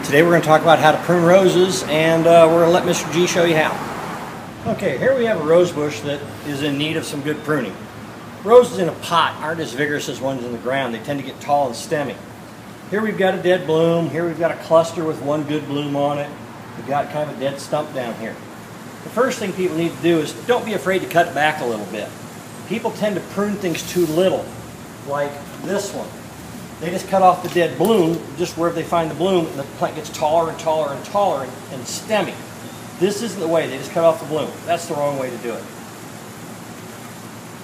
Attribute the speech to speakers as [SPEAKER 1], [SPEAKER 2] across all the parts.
[SPEAKER 1] Today we're going to talk about how to prune roses, and we're going to let Mr. G show you how. Okay, here we have a rose bush that is in need of some good pruning. Roses in a pot aren't as vigorous as ones in the ground. They tend to get tall and stemmy. Here we've got a dead bloom. Here we've got a cluster with one good bloom on it. We've got kind of a dead stump down here. The first thing people need to do is don't be afraid to cut it back a little bit. People tend to prune things too little, like this one. They just cut off the dead bloom, just wherever they find the bloom, and the plant gets taller and taller and taller and stemmy. This isn't the way. They just cut off the bloom. That's the wrong way to do it.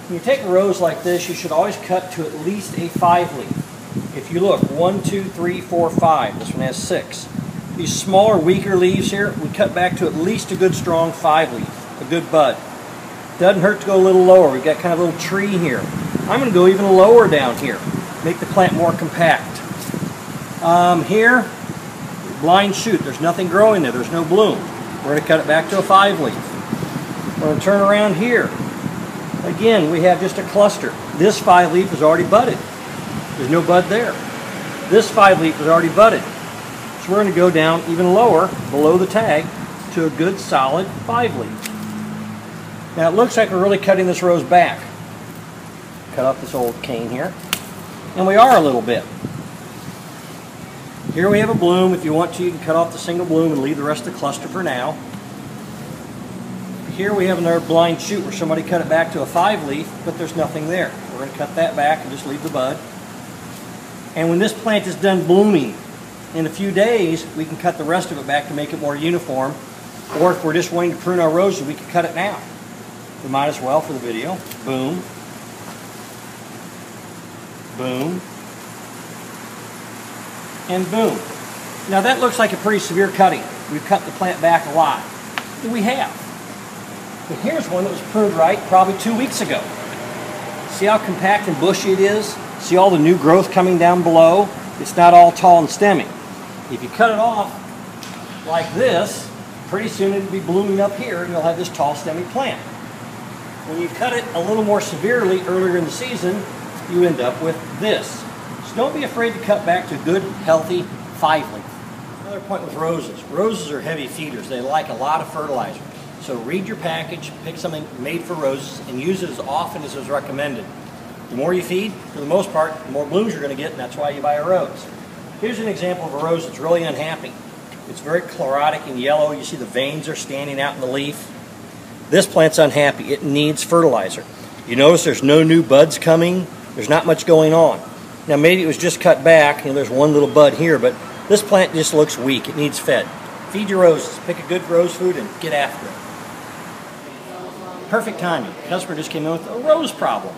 [SPEAKER 1] When you take a rose like this, you should always cut to at least a 5-leaf. If you look, 1, 2, 3, 4, 5. This one has 6. These smaller, weaker leaves here, we cut back to at least a good strong 5-leaf, a good bud. Doesn't hurt to go a little lower. We've got kind of a little tree here. I'm going to go even lower down here. Make the plant more compact. Here, blind shoot. There's nothing growing there. There's no bloom. We're going to cut it back to a 5-leaf. We're going to turn around here. Again, we have just a cluster. This 5-leaf is already budded. There's no bud there. This 5-leaf is already budded. So we're going to go down even lower, below the tag, to a good solid 5-leaf. Now it looks like we're really cutting this rose back. Cut off this old cane here. And we are a little bit. Here we have a bloom. If you want to, you can cut off the single bloom and leave the rest of the cluster for now. Here we have another blind shoot where somebody cut it back to a 5-leaf, but there's nothing there. We're going to cut that back and just leave the bud. And when this plant is done blooming, in a few days, we can cut the rest of it back to make it more uniform. Or if we're just wanting to prune our roses, we can cut it now. We might as well for the video. Boom. Boom, and boom. Now that looks like a pretty severe cutting. We've cut the plant back a lot. And we have. But here's one that was pruned right probably 2 weeks ago. See how compact and bushy it is? See all the new growth coming down below? It's not all tall and stemmy. If you cut it off like this, pretty soon it'll be blooming up here and you'll have this tall stemmy plant. When you cut it a little more severely earlier in the season, you end up with this. So don't be afraid to cut back to a good, healthy 5-leaf. Another point with roses. Roses are heavy feeders. They like a lot of fertilizer. So read your package, pick something made for roses, and use it as often as is recommended. The more you feed, for the most part, the more blooms you're going to get, and that's why you buy a rose. Here's an example of a rose that's really unhappy. It's very chlorotic and yellow. You see the veins are standing out in the leaf. This plant's unhappy. It needs fertilizer. You notice there's no new buds coming. There's not much going on. Now maybe it was just cut back, there's one little bud here, but this plant just looks weak. It needs fed. Feed your roses. Pick a good rose food and get after it. Perfect timing. The customer just came in with a rose problem.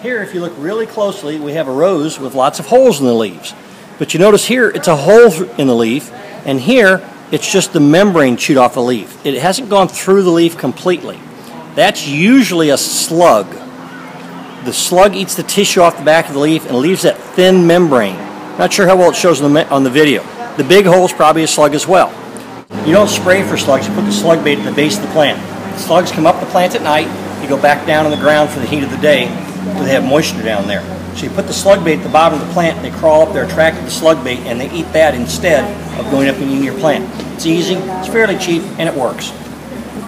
[SPEAKER 1] Here, if you look really closely, we have a rose with lots of holes in the leaves. But you notice here, it's a hole in the leaf, and here, it's just the membrane chewed off the leaf. It hasn't gone through the leaf completely. That's usually a slug. The slug eats the tissue off the back of the leaf and leaves that thin membrane. Not sure how well it shows on the video. The big hole is probably a slug as well. You don't spray for slugs. You put the slug bait at the base of the plant. The slugs come up the plant at night. You go back down on the ground for the heat of the day where they have moisture down there. So you put the slug bait at the bottom of the plant, and they crawl up there, attracted to the slug bait, and they eat that instead of going up and eating your plant. It's easy, it's fairly cheap, and it works.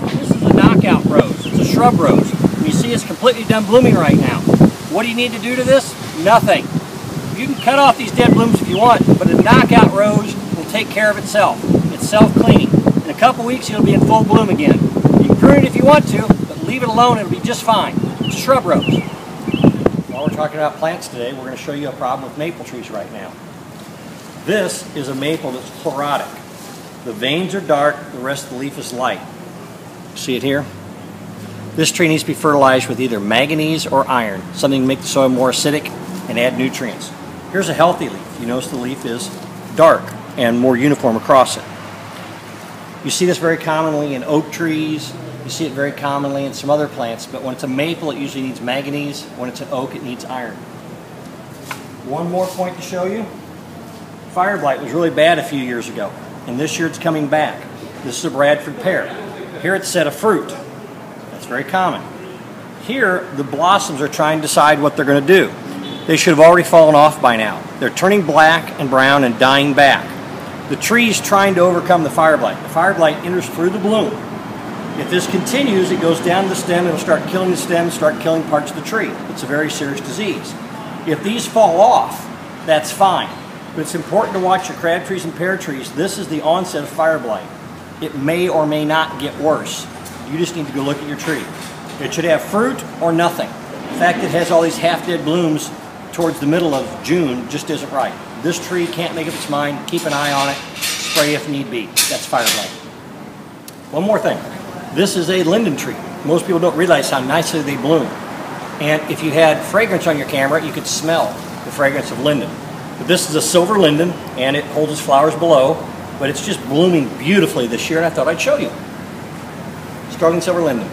[SPEAKER 1] This is a knockout rose. It's a shrub rose. You see it's completely done blooming right now. What do you need to do to this? Nothing. You can cut off these dead blooms if you want, but a knockout rose will take care of itself. It's self-cleaning. In a couple weeks, it'll be in full bloom again. You can prune it if you want to, but leave it alone, it'll be just fine. It's a shrub rose. While we're talking about plants today, we're going to show you a problem with maple trees right now. This is a maple that's chlorotic. The veins are dark, the rest of the leaf is light. See it here? This tree needs to be fertilized with either manganese or iron, something to make the soil more acidic and add nutrients. Here's a healthy leaf. You notice the leaf is dark and more uniform across it. You see this very commonly in oak trees. You see it very commonly in some other plants, but when it's a maple, it usually needs manganese. When it's an oak, it needs iron. One more point to show you. Fire blight was really bad a few years ago, and this year it's coming back. This is a Bradford pear. Here it's set of fruit. That's very common. Here, the blossoms are trying to decide what they're going to do. They should have already fallen off by now. They're turning black and brown and dying back. The tree's trying to overcome the fire blight. The fire blight enters through the bloom. If this continues, it goes down the stem, it'll start killing the stem, start killing parts of the tree. It's a very serious disease. If these fall off, that's fine. But it's important to watch your crab trees and pear trees. This is the onset of fire blight. It may or may not get worse. You just need to go look at your tree. It should have fruit or nothing. The fact that it has all these half-dead blooms towards the middle of June just isn't right. This tree can't make up its mind. Keep an eye on it. Spray if need be. That's fire blight. One more thing. This is a linden tree. Most people don't realize how nicely they bloom. And if you had fragrance on your camera, you could smell the fragrance of linden. But this is a silver linden, and it holds its flowers below, but it's just blooming beautifully this year, and I thought I'd show you. Sterling silver linden.